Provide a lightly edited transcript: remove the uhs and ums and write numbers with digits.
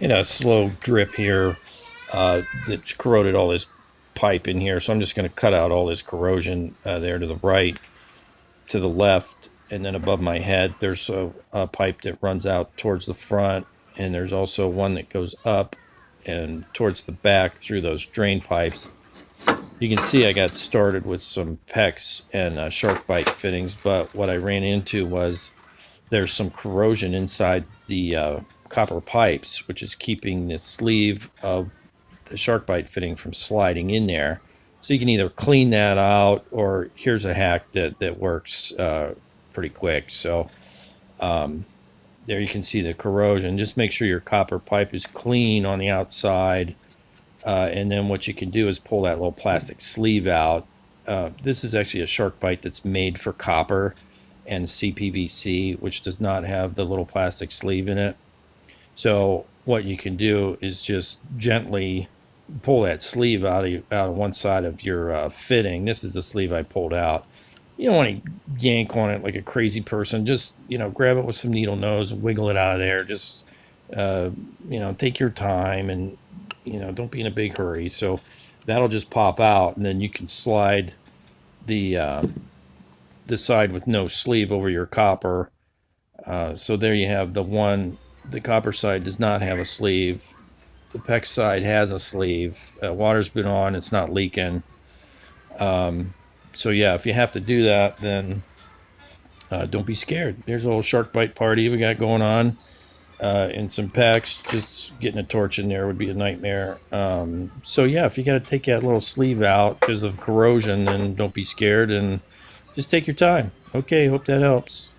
A slow drip here that corroded all this pipe in here. So I'm just going to cut out all this corrosion there to the right, to the left, and then above my head there's a pipe that runs out towards the front, and there's also one that goes up and towards the back through those drain pipes. You can see I got started with some PEX and Sharkbite fittings, but what I ran into was there's some corrosion inside the copper pipes, which is keeping the sleeve of the Sharkbite fitting from sliding in there. So you can either clean that out, or here's a hack that works pretty quick. So there you can see the corrosion. Just make sure your copper pipe is clean on the outside. And then what you can do is pull that little plastic sleeve out. This is actually a Sharkbite that's made for copper and CPVC, which does not have the little plastic sleeve in it. So what you can do is just gently pull that sleeve out of one side of your fitting. This is the sleeve I pulled out. You don't want to yank on it like a crazy person. Just, grab it with some needle nose and wiggle it out of there. Just, take your time, and, don't be in a big hurry. So that'll just pop out, and then you can slide the side with no sleeve over your copper. So there you have the copper side does not have a sleeve. The PEX side has a sleeve. Water's been on, it's not leaking. So yeah, if you have to do that, then don't be scared. There's a little Sharkbite party we got going on. And some PEX. Just getting a torch in there would be a nightmare. So yeah, if you got to take that little sleeve out because of corrosion, then don't be scared and just take your time. Okay, hope that helps.